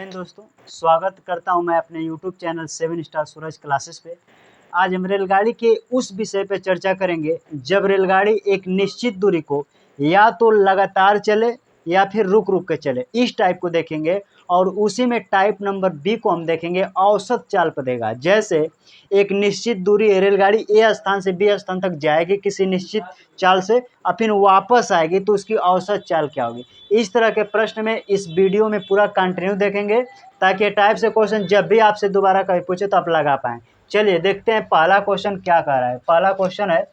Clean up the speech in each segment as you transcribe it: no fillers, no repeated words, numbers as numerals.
हिंद दोस्तों, स्वागत करता हूं मैं अपने YouTube चैनल 7 स्टार सूरज क्लासेस पे। आज हम रेलगाड़ी के उस विषय पे चर्चा करेंगे जब रेलगाड़ी एक निश्चित दूरी को या तो लगातार चले या फिर रुक रुक के चले, इस टाइप को देखेंगे। और उसी में टाइप नंबर बी को हम देखेंगे औसत चाल पदेगा। जैसे एक निश्चित दूरी रेलगाड़ी ए स्थान से बी स्थान तक जाएगी किसी निश्चित चाल से और फिर वापस आएगी तो उसकी औसत चाल क्या होगी। इस तरह के प्रश्न में इस वीडियो में पूरा कंटिन्यू देखेंगे ताकि टाइप से क्वेश्चन जब भी आपसे दोबारा कभी पूछे तो आप लगा पाएँ। चलिए देखते हैं पहला क्वेश्चन क्या कह रहा है। पहला क्वेश्चन है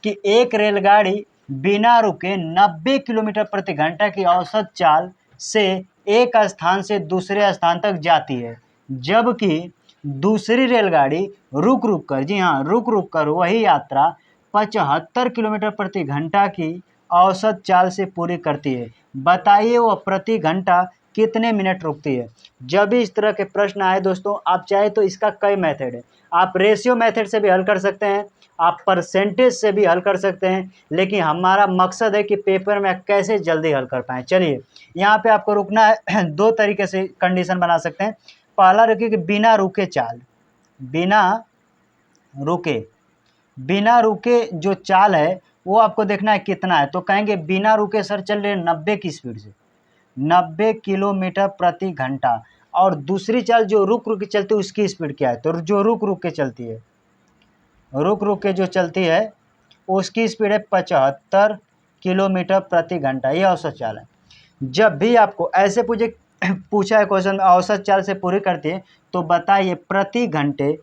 कि एक रेलगाड़ी बिना रुके 90 किलोमीटर प्रति घंटा की औसत चाल से एक स्थान से दूसरे स्थान तक जाती है, जबकि दूसरी रेलगाड़ी रुक रुक कर, जी हाँ रुक रुक कर वही यात्रा 75 किलोमीटर प्रति घंटा की औसत चाल से पूरी करती है। बताइए वह प्रति घंटा कितने मिनट रुकती है। जब भी इस तरह के प्रश्न आए दोस्तों, आप चाहे तो इसका कई मेथड है। आप रेशियो मेथड से भी हल कर सकते हैं, आप परसेंटेज से भी हल कर सकते हैं, लेकिन हमारा मकसद है कि पेपर में कैसे जल्दी हल कर पाएँ। चलिए यहाँ पे आपको रुकना है। दो तरीके से कंडीशन बना सकते हैं। पहला रखिए कि बिना रुके चाल, बिना रुके जो चाल है वो आपको देखना है कितना है। तो कहेंगे बिना रुके सर चल रहे 90 की स्पीड से, 90 किलोमीटर प्रति घंटा। और दूसरी चाल जो रुक रुक के चलती है उसकी स्पीड क्या है। तो जो रुक रुक के चलती है, रुक रुक के जो चलती है उसकी स्पीड है 75 किलोमीटर प्रति घंटा। ये औसत चाल है। जब भी आपको ऐसे पूछा है क्वेश्चन औसत चाल से पूरी करती है तो बताइए प्रति घंटे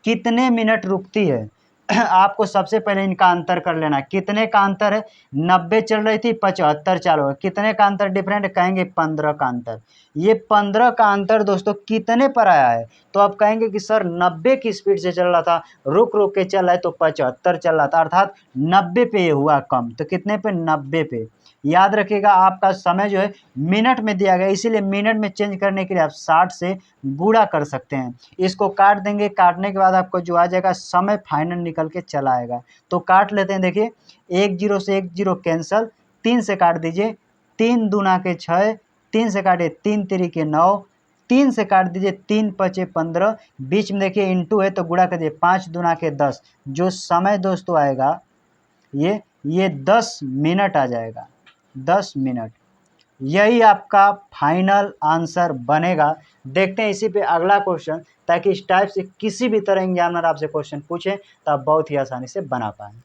कितने मिनट रुकती है। आपको सबसे पहले इनका अंतर कर लेना। कितने का अंतर है, 90 चल रही थी 75 चालू है, कितने का अंतर डिफरेंट है, कहेंगे 15 का अंतर। ये 15 का अंतर दोस्तों कितने पर आया है। तो आप कहेंगे कि सर 90 की स्पीड से चल रहा था, रुक रुक के चल रहा है तो 75 चल रहा था, अर्थात 90 पे ये हुआ कम। तो कितने पे, 90 पे। याद रखिएगा आपका समय जो है मिनट में दिया गया, इसीलिए मिनट में चेंज करने के लिए आप 60 से गुणा कर सकते हैं। इसको काट देंगे, काटने के बाद आपको जो आ जाएगा समय फाइनल निकल के चला आएगा। तो काट लेते हैं। देखिए 1 0 से 1 0 कैंसल, 3 से काट दीजिए, 3 दूना के 6, 3 से काटे 3 तिरी के 9, 3 से काट दीजिए 3 पचे 15, बीच में देखिए इंटू है तो गुणा कर दीजिए 5 दूना के 10। जो समय दोस्तों आएगा ये 10 मिनट आ जाएगा, 10 मिनट। यही आपका फाइनल आंसर बनेगा। देखते हैं इसी पे अगला क्वेश्चन, ताकि इस टाइप से किसी भी तरह एग्जामिनर आपसे क्वेश्चन पूछे तो आप बहुत ही आसानी से बना पाएँ।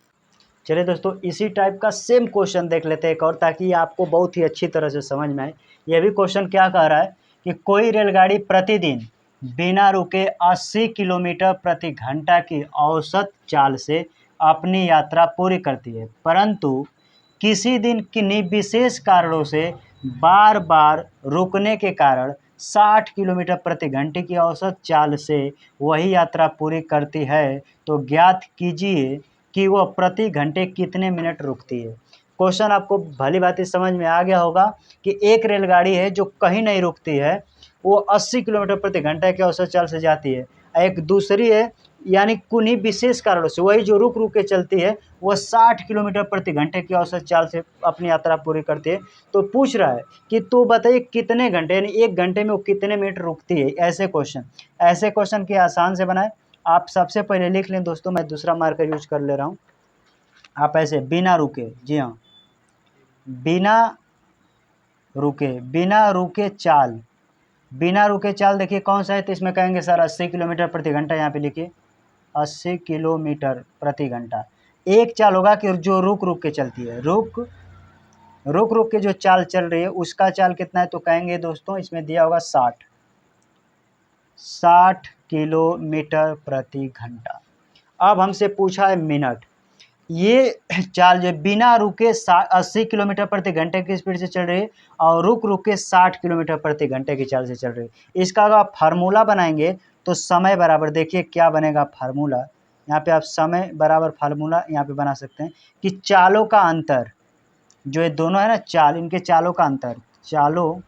चलिए दोस्तों इसी टाइप का सेम क्वेश्चन देख लेते हैं एक और, ताकि आपको बहुत ही अच्छी तरह से समझ में आए। यह भी क्वेश्चन क्या कह रहा है कि कोई रेलगाड़ी प्रतिदिन बिना रुके 80 किलोमीटर प्रति घंटा की औसत चाल से अपनी यात्रा पूरी करती है, परंतु किसी दिन किन्हीं विशेष कारणों से बार बार रुकने के कारण 60 किलोमीटर प्रति घंटे की औसत चाल से वही यात्रा पूरी करती है। तो ज्ञात कीजिए कि वह प्रति घंटे कितने मिनट रुकती है। क्वेश्चन आपको भली भांति समझ में आ गया होगा कि एक रेलगाड़ी है जो कहीं नहीं रुकती है, वो 80 किलोमीटर प्रति घंटे की औसत चाल से जाती है। एक दूसरी है यानी किन्हीं विशेष कारणों से वही जो रुक रुक के चलती है वह 60 किलोमीटर प्रति घंटे की औसत चाल से अपनी यात्रा पूरी करती है। तो पूछ रहा है कि तो बताइए कितने घंटे, यानी एक घंटे में वो कितने मिनट रुकती है। ऐसे क्वेश्चन के आसान से बनाए। आप सबसे पहले लिख लें दोस्तों, मैं दूसरा मार्कर यूज कर ले रहा हूँ। आप ऐसे बिना रुके, जी हाँ बिना रुके चाल, बिना रुके चाल देखिए कौन सा है। तो इसमें कहेंगे सर 80 किलोमीटर प्रति घंटा। यहाँ पे लिखिए 80 किलोमीटर प्रति घंटा। एक चाल होगा कि जो रुक रुक के चलती है, रुक रुक के जो चाल चल रही है उसका चाल कितना है। तो कहेंगे दोस्तों इसमें दिया होगा 60 किलोमीटर प्रति घंटा। अब हमसे पूछा है मिनट। ये चाल जो बिना रुके 80 किलोमीटर प्रति घंटे की स्पीड से चल रही है और रुक रुक के 60 किलोमीटर प्रति घंटे की चाल से चल रही है। इसका अगर आप फार्मूला बनाएंगे तो समय बराबर, देखिए क्या बनेगा फार्मूला। यहाँ पे आप समय बराबर फार्मूला यहाँ पे बना सकते हैं कि चालों का अंतर, जो ये दोनों है ना चाल, इनके चालों का अंतर, चालों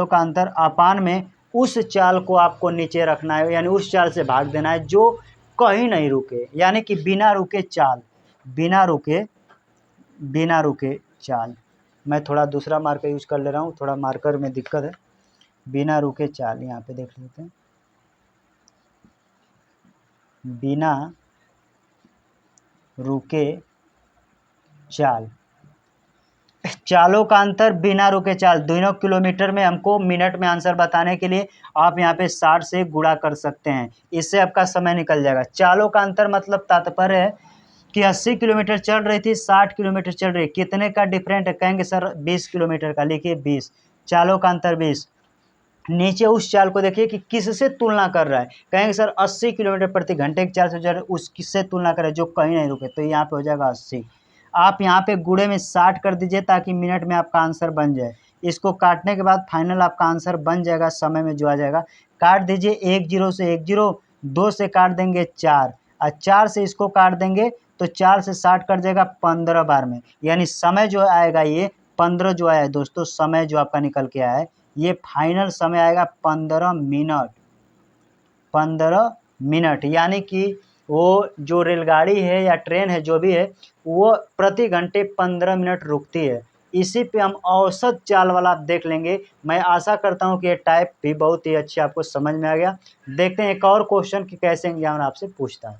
का अंतर अपान में उस चाल को आपको नीचे रखना है, यानी उस चाल से भाग देना है जो कहीं नहीं रुके, यानी कि बिना रुके चाल, बिना रुके चाल। मैं थोड़ा दूसरा मार्कर यूज कर ले रहा हूँ, थोड़ा मार्कर में दिक्कत है। बिना रुके चाल, यहाँ पे देख लेते हैं, बिना रुके चाल। चालों का अंतर बिना रुके चाल, दोनों किलोमीटर में हमको मिनट में आंसर बताने के लिए आप यहाँ पे 60 से गुणा कर सकते हैं, इससे आपका समय निकल जाएगा। चालों का अंतर मतलब तात्पर्य है कि 80 किलोमीटर चल रही थी, 60 किलोमीटर चल रही है, कितने का डिफरेंट है? कहेंगे सर 20 किलोमीटर का। लिखिए 20, चालों का अंतर 20। नीचे उस चाल को देखिए कि किससे तुलना कर रहा है, कहेंगे सर 80 किलोमीटर प्रति घंटे की चाल से जा रहा है, उस किससे तुलना कर रहा है जो कहीं नहीं रुके, तो यहाँ पे हो जाएगा 80। आप यहाँ पे गुणे में 60 कर दीजिए ताकि मिनट में आपका आंसर बन जाए। इसको काटने के बाद फाइनल आपका आंसर बन जाएगा, समय में जो आ जाएगा। काट दीजिए, 1 0 से 1 0, 2 से काट देंगे 4, और 4 से इसको काट देंगे तो 4 से 60 कट जाएगा 15 बार में, यानी समय जो आएगा ये 15 जो आया है दोस्तों, समय जो आपका निकल के आया है ये फाइनल समय आएगा 15 मिनट। 15 मिनट, यानी कि वो जो रेलगाड़ी है या ट्रेन है जो भी है वो प्रति घंटे 15 मिनट रुकती है। इसी पे हम औसत चाल वाला आप देख लेंगे। मैं आशा करता हूँ कि ये टाइप भी बहुत ही अच्छे आपको समझ में आ गया। देखते हैं एक और क्वेश्चन कि कैसे एग्जामिनर आपसे पूछता है।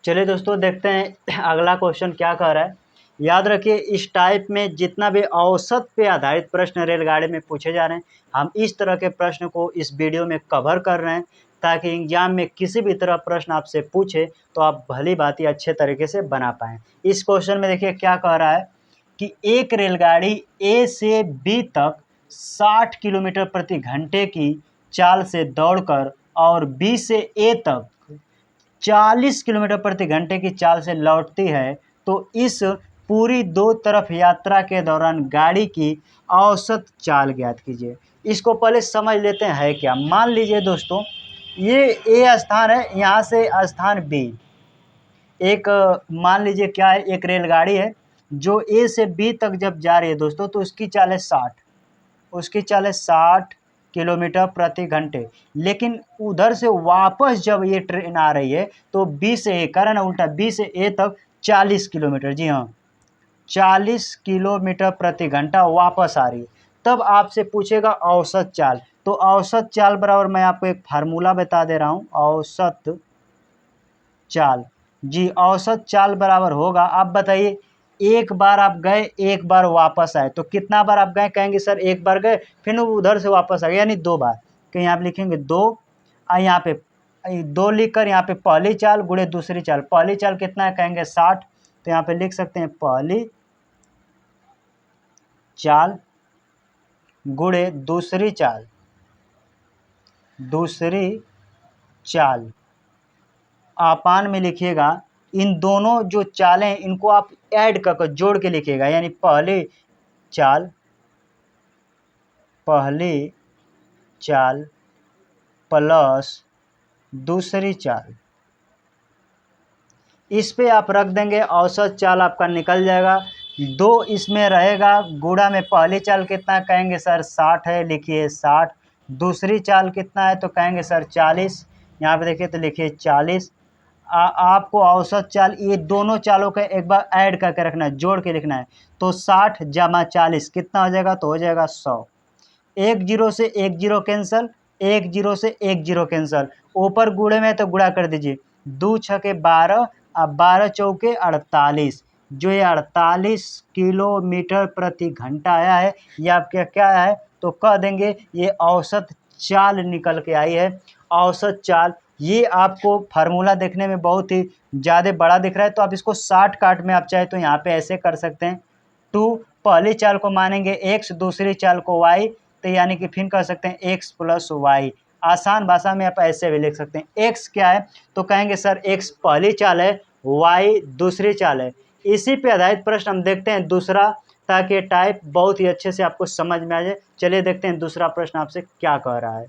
चलिए दोस्तों देखते हैं अगला क्वेश्चन क्या कह रहा है। याद रखिए इस टाइप में जितना भी औसत पे आधारित प्रश्न रेलगाड़ी में पूछे जा रहे हैं, हम इस तरह के प्रश्न को इस वीडियो में कवर कर रहे हैं ताकि एग्जाम में किसी भी तरह प्रश्न आपसे पूछे तो आप भली भांति अच्छे तरीके से बना पाएँ। इस क्वेश्चन में देखिए क्या कह रहा है कि एक रेलगाड़ी ए से बी तक 60 किलोमीटर प्रति घंटे की चाल से दौड़कर और बी से ए तक 40 किलोमीटर प्रति घंटे की चाल से लौटती है, तो इस पूरी दो तरफ यात्रा के दौरान गाड़ी की औसत चाल ज्ञात कीजिए। इसको पहले समझ लेते हैं है क्या। मान लीजिए दोस्तों ये ए स्थान है, यहाँ से स्थान बी, एक मान लीजिए क्या है, एक रेलगाड़ी है जो ए से बी तक जब जा रही है दोस्तों तो उसकी चाल है 60, उसकी चाल है 60 किलोमीटर प्रति घंटे। लेकिन उधर से वापस जब ये ट्रेन आ रही है तो बी से ए, कारण उल्टा, बी से ए तक 40 किलोमीटर, जी हाँ 40 किलोमीटर प्रति घंटा वापस आ रही है। तब आपसे पूछेगा औसत चाल, तो औसत चाल बराबर मैं आपको एक फार्मूला बता दे रहा हूँ, औसत चाल। जी औसत चाल बराबर होगा, आप बताइए, एक बार आप गए एक बार वापस आए, तो कितना बार आप गए? कहेंगे सर एक बार गए फिर उधर से वापस आ गए, यानी 2 बार। कहीं आप लिखेंगे 2, और यहाँ पे 2 लिखकर यहाँ पे पहली चाल गुणे दूसरी चाल। पहली चाल कितना है? कहेंगे 60, तो यहाँ पे लिख सकते हैं पहली चाल गुणे दूसरी चाल, दूसरी चाल आपान में लिखिएगा। इन दोनों जो चालें हैं इनको आप ऐड कर जोड़ के लिखिएगा, यानी पहली चाल प्लस दूसरी चाल, इस पे आप रख देंगे, औसत चाल आपका निकल जाएगा। 2 इसमें रहेगा, गुणा में पहली चाल कितना कहेंगे सर 60 है, लिखिए 60। दूसरी चाल कितना है तो कहेंगे सर 40, यहाँ पे देखिए तो लिखिए 40। आपको औसत चाल ये दोनों चालों का एक बार ऐड करके रखना है, जोड़ के लिखना है। तो 60 जमा 40 कितना हो जाएगा? तो हो जाएगा 100। 1 0 से 1 0 कैंसल, 1 0 से 1 0 कैंसल, ऊपर गुणे में तो गुणा कर दीजिए, 2 छके 12, अब 12 चौके 48। जो ये 48 किलोमीटर प्रति घंटा आया है ये आपका क्या है तो कह देंगे ये औसत चाल निकल के आई है। औसत चाल, ये आपको फार्मूला देखने में बहुत ही ज़्यादा बड़ा दिख रहा है तो आप इसको 60 काट में आप चाहे तो यहाँ पे ऐसे कर सकते हैं। 2 पहली चाल को मानेंगे x, दूसरी चाल को y, तो यानी कि फिर कह सकते हैं x प्लस वाई। आसान भाषा में आप ऐसे भी लिख सकते हैं। x क्या है तो कहेंगे सर x पहली चाल है, y दूसरी चाल है। इसी पे आधारित प्रश्न हम देखते हैं दूसरा, ताकि टाइप बहुत ही अच्छे से आपको समझ में आ जाए। चलिए देखते हैं दूसरा प्रश्न आपसे क्या कह रहा है।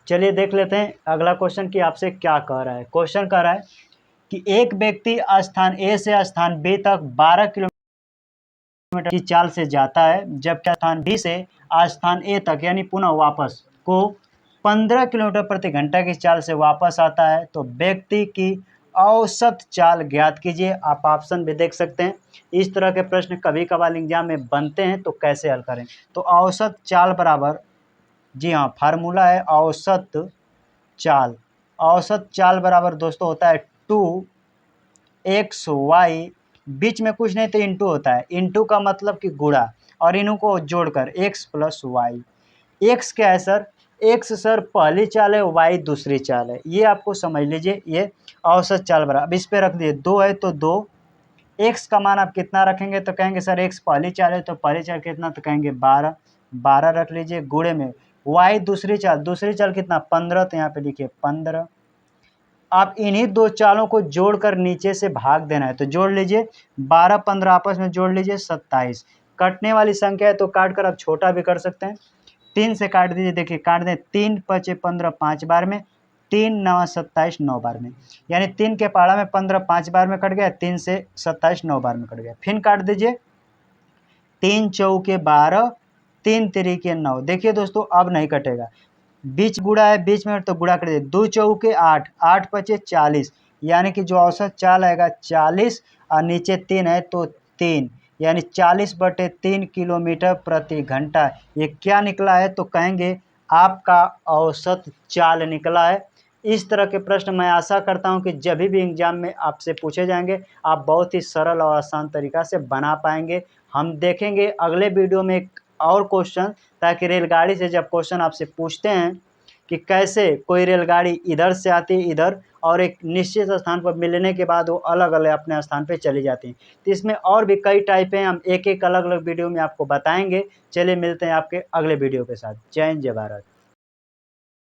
चलिए देख लेते हैं अगला क्वेश्चन कि आपसे क्या कह रहा है। क्वेश्चन कह रहा है कि एक व्यक्ति स्थान ए से स्थान बी तक 12 किलोमीटर की चाल से जाता है, जबकि स्थान बी से स्थान ए तक यानी पुनः वापस को 15 किलोमीटर प्रति घंटा की चाल से वापस आता है, तो व्यक्ति की औसत चाल ज्ञात कीजिए। आप ऑप्शन भी देख सकते हैं। इस तरह के प्रश्न कभी कभार एग्जाम में बनते हैं, तो कैसे हल करें। तो औसत चाल बराबर, जी हाँ, फार्मूला है औसत चाल। औसत चाल बराबर दोस्तों होता है 2xy, बीच में कुछ नहीं तो इंटू होता है। इंटू का मतलब कि गुणा, और इन्हों को जोड़कर x प्लस वाई। एक्स क्या है सर? एक्स सर पहली चाल है, वाई दूसरी चाल है। ये आपको समझ लीजिए, ये औसत चाल बराबर। अब इस पे रख दिए 2 है तो 2, एक्स का मान आप कितना रखेंगे तो कहेंगे सर एक्स पहली चाल है तो पहली चाल कितना, तो कहेंगे 12, 12 रख लीजिए। गुणे में वाई दूसरी चाल कितना 15, तो यहाँ पे लिखिए 15। आप इन्हीं दो चालों को जोड़कर नीचे से भाग देना है, तो जोड़ लीजिए 12 15 आपस में जोड़ लीजिए 27। कटने वाली संख्या है तो काट कर आप छोटा भी कर सकते हैं। 3 से काट दीजिए, देखिए काट दें, 3 5 15 5 बार में, 3 9 27 9 बार में, यानी 3 के पहाड़ा में 15 5 बार में कट गया, 3 से 27 9 बार में कट गया। फिर काट दीजिए, 3 चौके 12, 3 तिरिके 9। देखिए दोस्तों अब नहीं कटेगा, बीच गुणा है, बीच में तो गुणा कर दीजिए, 2 चौके 8, 8 पचे 40, यानी कि जो औसत चाल आएगा 40, और नीचे 3 है तो 3, यानी 40/3 किलोमीटर प्रति घंटा। ये क्या निकला है, तो कहेंगे आपका औसत चाल निकला है। इस तरह के प्रश्न मैं आशा करता हूं कि जब भी एग्जाम में आपसे पूछे जाएंगे, आप बहुत ही सरल और आसान तरीका से बना पाएंगे। हम देखेंगे अगले वीडियो में एक और क्वेश्चन, ताकि रेलगाड़ी से जब क्वेश्चन आपसे पूछते हैं कि कैसे कोई रेलगाड़ी इधर से आती है इधर, और एक निश्चित स्थान पर मिलने के बाद वो अलग अलग अपने स्थान पे चली जाती हैं, तो इसमें और भी कई टाइप हैं। हम एक एक अलग अलग वीडियो में आपको बताएंगे। चलिए मिलते हैं आपके अगले वीडियो के साथ। जय हिंद, जय भारत।